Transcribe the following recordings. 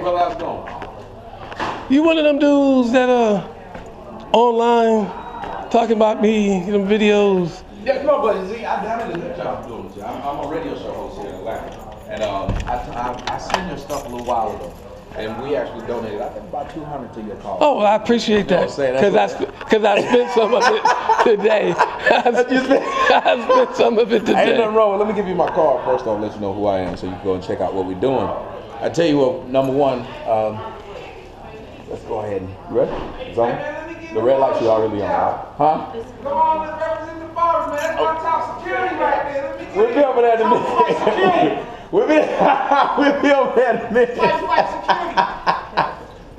brother, how's it going? You one of them dudes that online talking about me, them videos? Yeah, no, but see, I've done a good job doing it. I'm a radio show host here in Atlanta, and I seen your stuff a little while ago, and we actually donated, I think, about 200 to your cause. Oh, well, I appreciate that, because I spent some of it today. I spent some of it today. Ain't nothing wrong. Let me give you my card first off, let you know who I am, so you can go and check out what we're doing. I tell you what, number one, let's go ahead and, you ready? It's on? The red light should already be on, right? Huh? Come on, let's represent the bars, man. That's my top security right there. We'll be over there in a minute. We'll be over there in a minute. White security.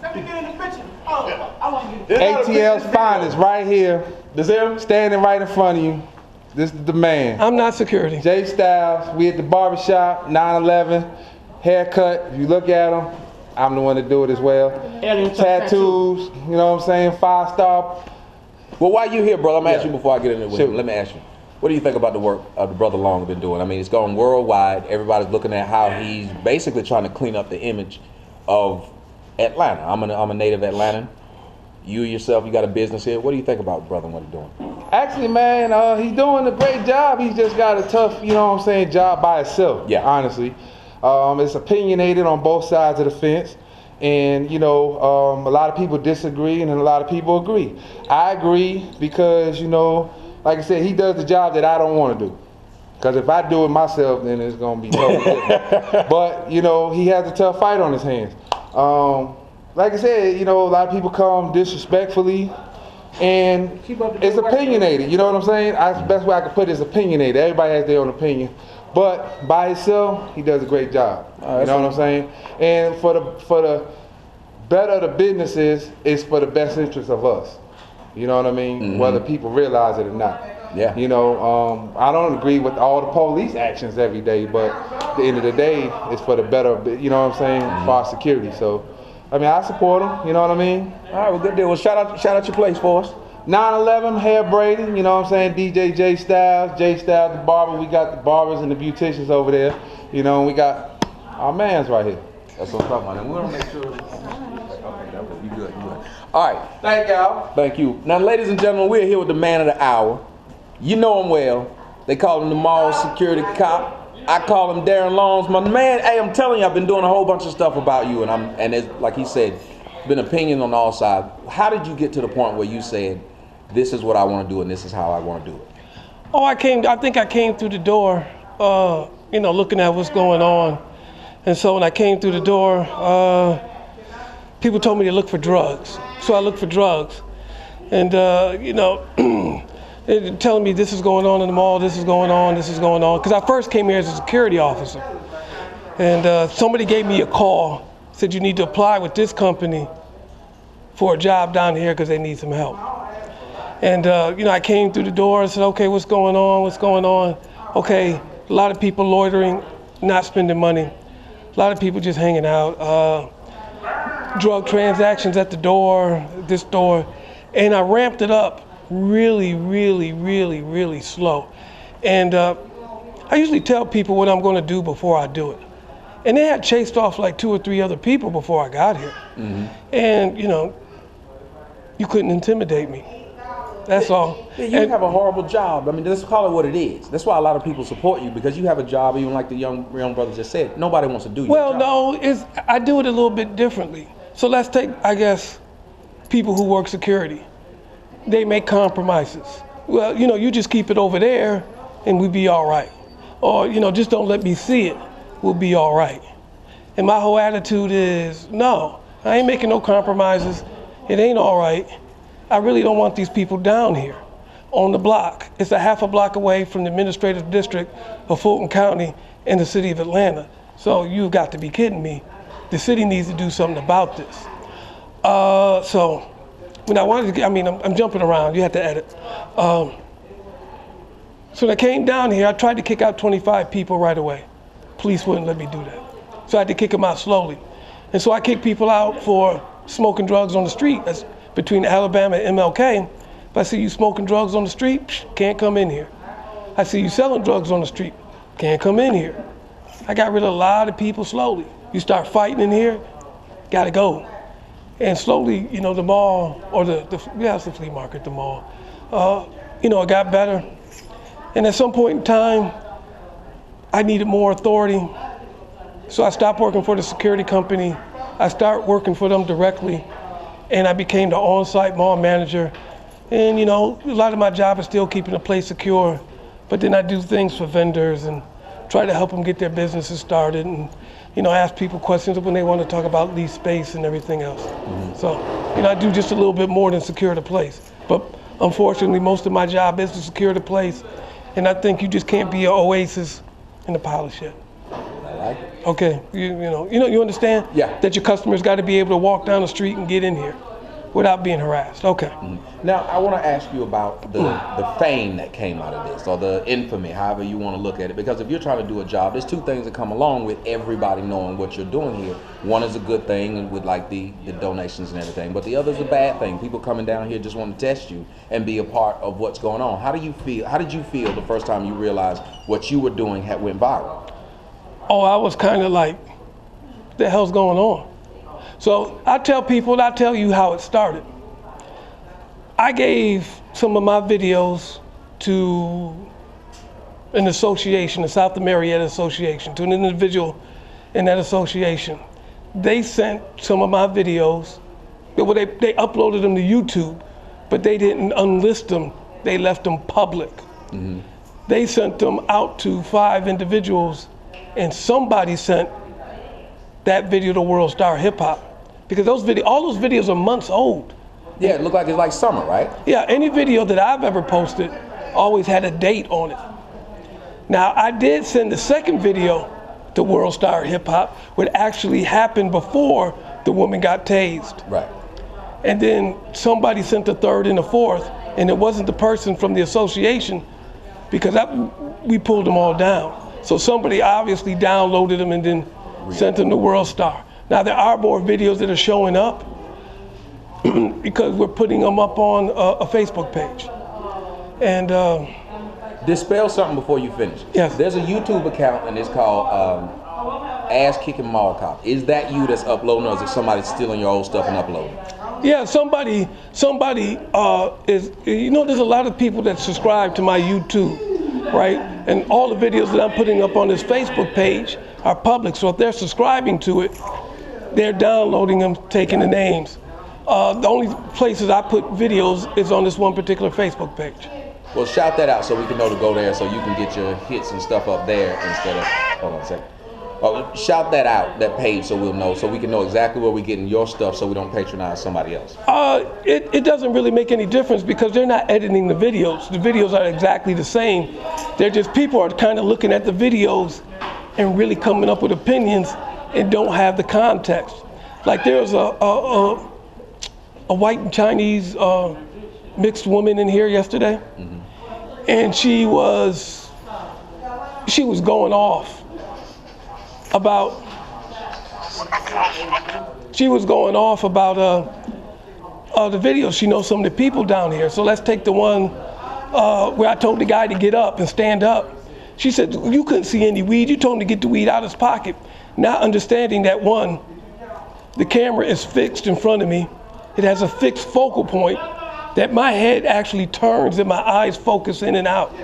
Let me get in the picture. Oh, I want to get in the ATL's finest right here. This him? Standing right in front of you. This is the man. I'm not security. Jay Styles, we at the barbershop, 9/11, haircut. If you look at him, I'm the one to do it as well. Tattoos, you know what I'm saying? 5-star. Well, while you're here, brother, I'm asking you before I get into it with him. Let me ask you, what do you think about the work of the brother Long has been doing? I mean, it's going worldwide. Everybody's looking at how he's basically trying to clean up the image of Atlanta. I'm a native Atlantan. You yourself, you got a business here. What do you think about brother and what he's doing? Actually, man, he's doing a great job. He's just got a tough, you know what I'm saying, job by itself, honestly. It's opinionated on both sides of the fence. And, you know, a lot of people disagree and a lot of people agree. I agree because, you know, like I said, he does the job that I don't want to do. Because if I do it myself, then it's going to be totally different. But, you know, he has a tough fight on his hands. Like I said, you know, a lot of people come disrespectfully. And it's opinionated, you know what I'm saying? The best way I could put it is opinionated. Everybody has their own opinion. But by himself, he does a great job. You know what I'm saying? And for the better of the businesses, it's for the best interest of us. You know what I mean? Whether people realize it or not. Yeah. You know, I don't agree with all the police actions every day, but at the end of the day, it's for the better, you know what I'm saying, for our security. So, I mean, I support him, you know what I mean? All right, well, good deal. Well, shout out your place for us. 9/11, hair braiding, you know what I'm saying? DJ Jay Styles, the barber. We got the barbers and the beauticians over there. You know, we got our mans right here. That's what I'm talking about. And we're going to make sure. Okay, you good, you good. All right. Thank y'all. Thank you. Now, ladies and gentlemen, we're here with the man of the hour. You know him well. They call him the mall security cop. I call him Darren Long. My man, hey, I'm telling you, I've been doing a whole bunch of stuff about you, and it's, like he said, been opinion on all sides. How did you get to the point where you said, this is what I want to do and this is how I want to do it? Oh, I think I came through the door, you know, looking at what's going on. And so when I came through the door, people told me to look for drugs. So I looked for drugs. And, you know, telling me this is going on in the mall, this is going on, this is going on. Because I first came here as a security officer. And somebody gave me a call, said you need to apply with this company for a job down here because they need some help. And, you know, I came through the door and said, okay, what's going on, what's going on? Okay, a lot of people loitering, not spending money. A lot of people just hanging out. Drug transactions at the door, this door. And I ramped it up really, really, really, really slow. And I usually tell people what I'm going to do before I do it. And they had chased off like 2 or 3 other people before I got here. And, you know, you couldn't intimidate me. That's all. Yeah, you have a horrible job. I mean, let's call it what it is. That's why a lot of people support you, because you have a job, even like the young brother just said. Nobody wants to do your job. Well, no, I do it a little bit differently. So let's take, I guess, people who work security. They make compromises. Well, you know, you just keep it over there and we'll be all right. Or, you know, just don't let me see it. We'll be all right. And my whole attitude is, no, I ain't making no compromises. It ain't all right. I really don't want these people down here on the block. It's a half a block away from the administrative district of Fulton County in the city of Atlanta. So you've got to be kidding me. The city needs to do something about this. So when I wanted to get, I mean, I'm jumping around, you have to edit. So when I came down here, I tried to kick out 25 people right away. Police wouldn't let me do that. So I had to kick them out slowly. And so I kicked people out for smoking drugs on the street. That's between Alabama and MLK. If I see you smoking drugs on the street, can't come in here. I see you selling drugs on the street, can't come in here. I got rid of a lot of people slowly. You start fighting in here, gotta go. And slowly, you know, the mall, or it's the flea market, the mall, you know, it got better. And at some point in time, I needed more authority. So I stopped working for the security company. I started working for them directly, and I became the on-site mall manager. And you know, a lot of my job is still keeping the place secure, but then I do things for vendors and try to help them get their businesses started, and you know, ask people questions when they want to talk about lease space and everything else. So, you know, I do just a little bit more than secure the place. But unfortunately, most of my job is to secure the place, and I think you just can't be an oasis in a pile of shit. I like it. Okay, you understand? Yeah. That your customers got to be able to walk down the street and get in here without being harassed. Okay. Now, I want to ask you about the fame that came out of this, or the infamy, however you want to look at it. Because if you're trying to do a job, there's two things that come along with everybody knowing what you're doing here. One is a good thing with like the donations and everything, but the other is a bad thing. People coming down here just want to test you and be a part of what's going on. How do you feel? How did you feel the first time you realized what you were doing had went viral? Oh, I was kind of like, what the hell's going on? So I tell you how it started. I gave some of my videos to an association, the South Marietta Association, to an individual in that association. They sent some of my videos, well, they uploaded them to YouTube, but they didn't unlist them, they left them public. They sent them out to 5 individuals, and somebody sent that video to World Star Hip Hop. Because all those videos are months old. Yeah, it looked like it's like summer, right? Yeah, any video that I've ever posted always had a date on it. Now, I did send the second video to World Star Hip Hop, which actually happened before the woman got tased. Right. And then somebody sent the third and the fourth, and it wasn't the person from the association, because we pulled them all down. So somebody obviously downloaded them and then sent them to World Star. Now, there are more videos that are showing up because we're putting them up on a Facebook page. And dispel something before you finish. Yes. There's a YouTube account, and it's called Ass Kicking Mall Cop. Is that you that's uploading, or is it somebody stealing your old stuff and uploading? Yeah, somebody is, you know, there's a lot of people that subscribe to my YouTube, right? And all the videos that I'm putting up on this Facebook page are public, so if they're subscribing to it, they're downloading them, taking the names. The only places I put videos is on this one particular Facebook page. Well, shout that out so we can know to go there, so you can get your hits and stuff up there instead of, hold on a second. Shout that out, that page, so we'll know, so we can know exactly where we're getting your stuff, so we don't patronize somebody else. It doesn't really make any difference because they're not editing the videos. The videos are exactly the same. They're just, people are kind of looking at the videos and really coming up with opinions and don't have the context. Like there's a white and Chinese mixed woman in here yesterday, and she was going off about the video. She knows some of the people down here. So let's take the one where I told the guy to get up and stand up. She said, you couldn't see any weed. You told him to get the weed out of his pocket. Not understanding that, one, the camera is fixed in front of me. It has a fixed focal point that my head actually turns and my eyes focus in and out.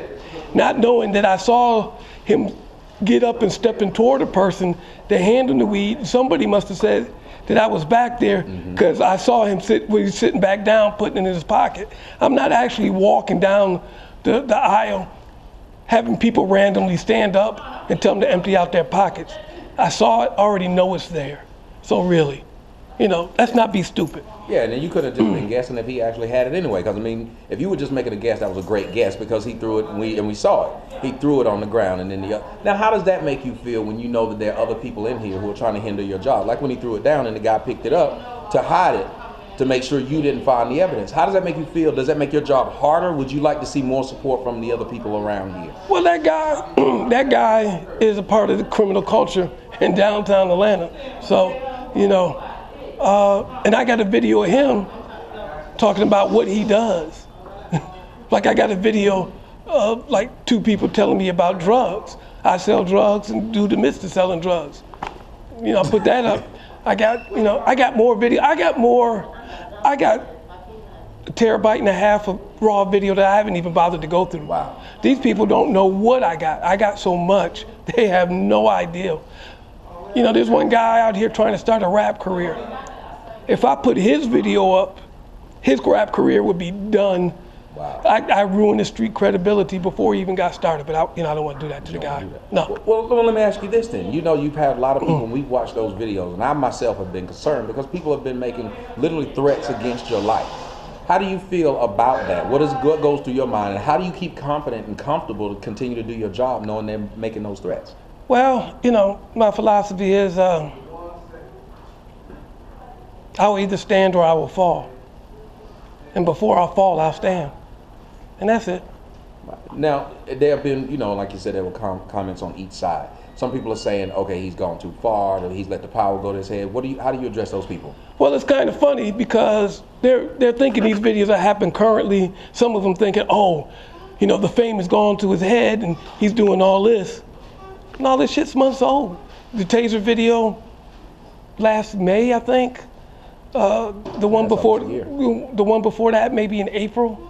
Not knowing that I saw him get up and stepping toward a person that handed him the weed. Somebody must have said that I was back there because I saw him sitting back down, putting it in his pocket. I'm not actually walking down the aisle having people randomly stand up and tell them to empty out their pockets. I saw it, already know it's there. So really, let's not be stupid. Yeah, and then you could have just been guessing if he actually had it anyway. Because I mean, if you were just making a guess, that was a great guess because he threw it and we saw it. He threw it on the ground and then Now, how does that make you feel when you know that there are other people in here who are trying to hinder your job? Like when he threw it down and the guy picked it up to hide it, to make sure you didn't find the evidence. How does that make you feel? Does that make your job harder? Would you like to see more support from the other people around here? Well, that guy is a part of the criminal culture in downtown Atlanta. So, and I got a video of him talking about what he does. Like I got a video of like 2 people telling me about drugs. I sell drugs and dude admits to selling drugs. I put that up. I got more video. I got a terabyte and a half of raw video that I haven't even bothered to go through. Wow. These people don't know what I got. I got so much, they have no idea. You know, there's one guy out here trying to start a rap career. If I put his video up, his rap career would be done. Wow. I ruined his street credibility before he even got started, but I don't want to do that to the guy. No. Well, let me ask you this then. You know, you've had a lot of people, and we've watched those videos, and I myself have been concerned because people have been making literally threats against your life. How do you feel about that? What goes through your mind, and how do you keep confident and comfortable to continue to do your job knowing they're making those threats? Well, you know, my philosophy is I will either stand or I will fall. And before I fall, I'll stand. And that's it. Now, there have been, you know, like you said, there were comments on each side. Some people are saying, okay, he's gone too far, or he's let the power go to his head. How do you address those people? Well, it's kind of funny because they're thinking these videos that happen currently. Some of them thinking, oh, you know, the fame has gone to his head and he's doing all this. And all this shit's months old. The Taser video last May, I think. The one before that, maybe in April.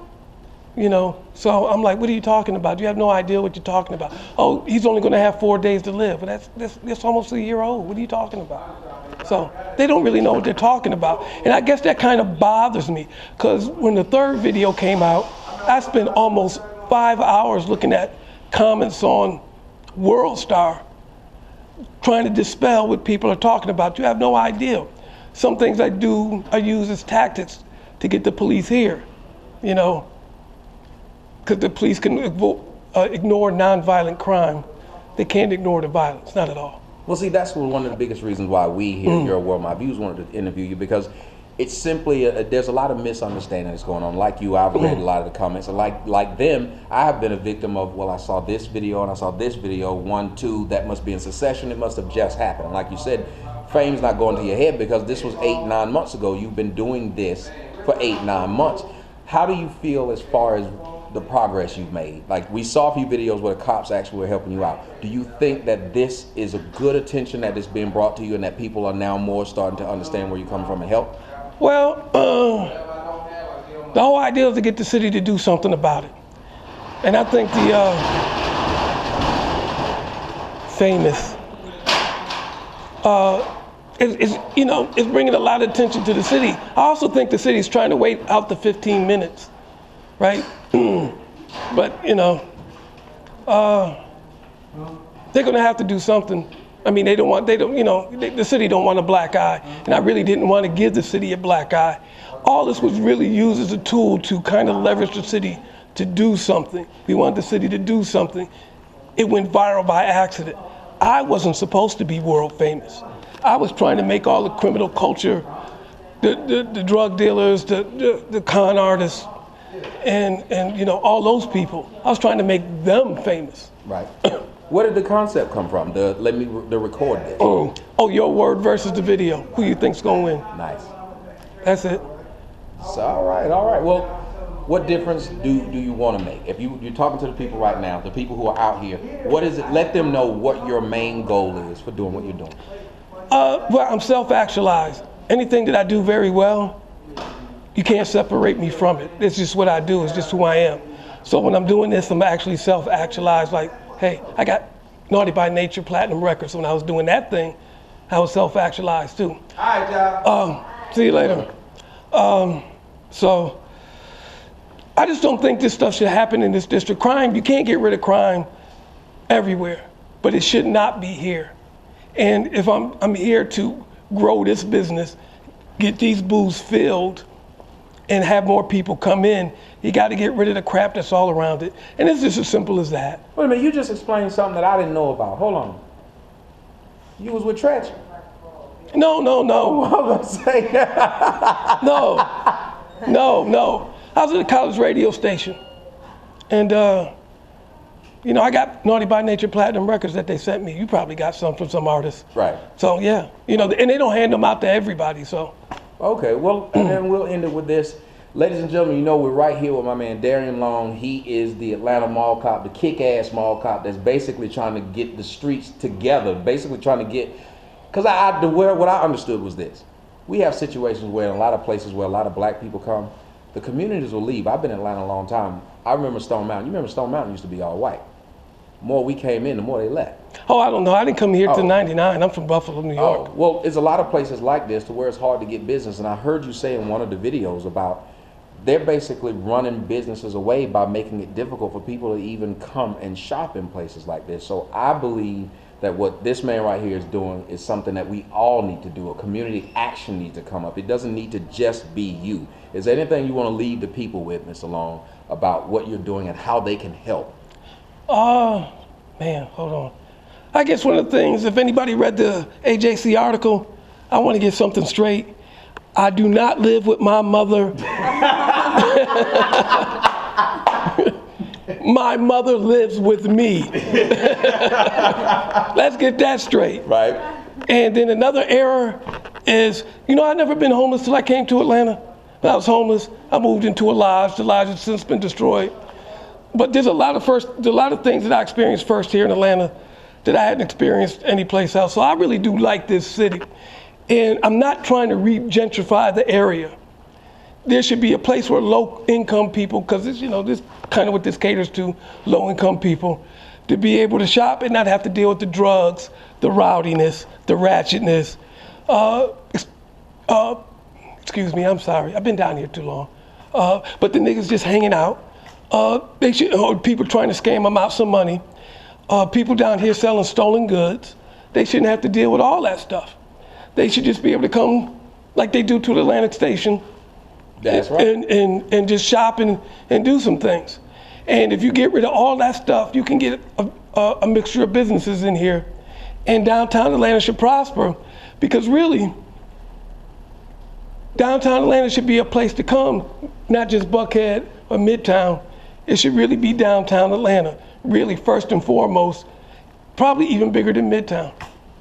You know, so I'm like, what are you talking about? You have no idea what you're talking about. Oh, he's only going to have 4 days to live. But that's almost a year old. What are you talking about? So they don't really know what they're talking about. And I guess that kind of bothers me because when the third video came out, I spent almost 5 hours looking at comments on World Star trying to dispel what people are talking about. You have no idea. Some things I use as tactics to get the police here, you know, because the police can ignore nonviolent crime. They can't ignore the violence, not at all. Well, see, that's one of the biggest reasons why we here at Your World, My Views wanted to interview you, because it's simply, there's a lot of misunderstanding that's going on. Like you, I've read a lot of the comments, and like them, I have been a victim of, well, I saw this video and I saw this video, 1, 2, that must be in succession, it must have just happened. And like you said, fame's not going to your head because this was 8, 9 months ago. You've been doing this for 8, 9 months. How do you feel as far as the progress you've made? Like, we saw a few videos where the cops actually were helping you out. Do you think that this is a good attention that is being brought to you and that people are now more starting to understand where you come from and help? Well, the whole idea is to get the city to do something about it. And I think the famous it's bringing a lot of attention to the city. I also think the city's trying to wait out the 15 minutes, right? But, you know, they're going to have to do something. I mean, the city don't want a black eye, and I really didn't want to give the city a black eye. All this was really used as a tool to kind of leverage the city to do something. We wanted the city to do something. It went viral by accident. I wasn't supposed to be world famous. I was trying to make all the criminal culture, the drug dealers, the con artists, and you know, all those people. I was trying to make them famous. Right. Where did the concept come from? The record this. Oh, your word versus the video. Who you think's gonna win? Nice. That's it. So, all right. Well, what difference do you want to make? If you're talking to the people right now, the people who are out here, what is it? Let them know what your main goal is for doing what you're doing. Well, I'm self-actualized. Anything that I do very well, you can't separate me from it. It's just what I do. It's just who I am. So when I'm doing this, I'm actually self-actualized. Like, hey, I got Naughty by Nature Platinum Records. When I was doing that thing, I was self-actualized too. All right, y'all. See you later. So I just don't think this stuff should happen in this district. Crime, you can't get rid of crime everywhere, but it should not be here. And if I'm here to grow this business, get these booths filled, and have more people come in, you got to get rid of the crap that's all around it. And it's just as simple as that. Wait a minute, you just explained something that I didn't know about. Hold on. You was with Tretch? No. I was about to say. No. I was at a college radio station. And, you know, I got Naughty by Nature Platinum Records that they sent me. You probably got some from some artists. Right. So, yeah. You know, and they don't hand them out to everybody, so. Okay, well, and then we'll end it with this. Ladies and gentlemen, you know we're right here with my man Darren Long. He is the Atlanta mall cop, the kick-ass mall cop that's basically trying to get the streets together, basically trying to get Because what I understood was this. We have situations where in a lot of places where a lot of black people come, the communities will leave. I've been in Atlanta a long time. I remember Stone Mountain. You remember Stone Mountain used to be all white. The more we came in, the more they left. Oh, I don't know. I didn't come here till '99. I'm from Buffalo, New York. Oh, well, there's a lot of places like this to where it's hard to get business. And I heard you say in one of the videos about they're basically running businesses away by making it difficult for people to even come and shop in places like this. So I believe that what this man right here is doing is something that we all need to do. A community action needs to come up. It doesn't need to just be you. Is there anything you want to leave the people with, Mr. Long, about what you're doing and how they can help? Man, hold on. I guess one of the things, if anybody read the AJC article, I want to get something straight. I do not live with my mother. My mother lives with me. Let's get that straight. Right. And then another error is, I've never been homeless till I came to Atlanta. When I was homeless, I moved into a lodge. The lodge has since been destroyed. But there's a lot of things that I experienced first here in Atlanta that I hadn't experienced anyplace else. So I really do like this city. And I'm not trying to re-gentrify the area. There should be a place where low-income people, because this kind of what this caters to, low-income people, to be able to shop and not have to deal with the drugs, the rowdiness, the ratchetness. Excuse me, I'm sorry. I've been down here too long. But the niggas just hanging out. People trying to scam them out some money. People down here selling stolen goods. They shouldn't have to deal with all that stuff. They should just be able to come like they do to the Atlantic Station. That's right. And just shop and do some things. And if you get rid of all that stuff, you can get a mixture of businesses in here. And downtown Atlanta should prosper, because really, downtown Atlanta should be a place to come, not just Buckhead or Midtown. It should really be downtown Atlanta, really first and foremost, probably even bigger than Midtown.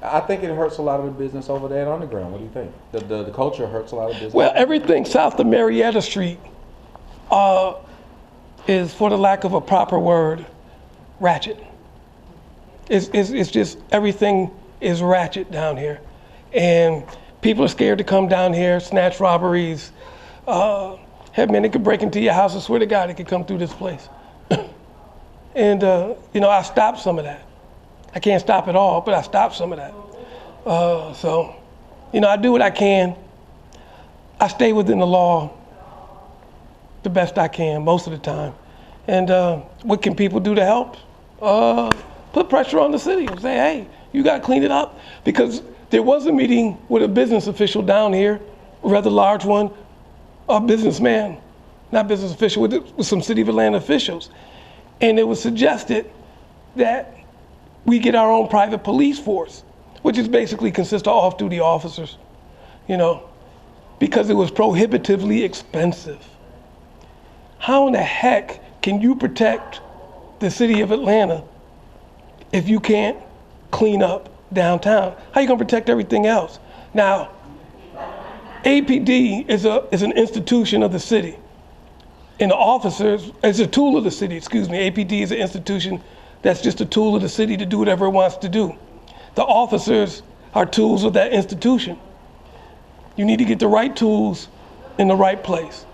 I think it hurts a lot of the business over there at Underground. What do you think? The culture hurts a lot of business? Well, everything south of Marietta Street is, for the lack of a proper word, ratchet. It's just, everything is ratchet down here. And people are scared to come down here, snatch robberies. They could break into your house. I swear to God, they could come through this place. And, I stopped some of that. I can't stop it all, but I stopped some of that. I do what I can. I stay within the law the best I can most of the time. And what can people do to help? Put pressure on the city and say, hey, you got to clean it up. Because there was a meeting with a business official down here, a rather large one, a businessman, not business official, with some City of Atlanta officials. And it was suggested that we get our own private police force, which is basically consists of off-duty officers, because it was prohibitively expensive. How in the heck can you protect the city of Atlanta if you can't clean up downtown? How are you gonna protect everything else? Now, APD is an institution of the city, and the officers, is a tool of the city, APD is an institution that's just a tool of the city to do whatever it wants to do. The officers are tools of that institution. You need to get the right tools in the right place.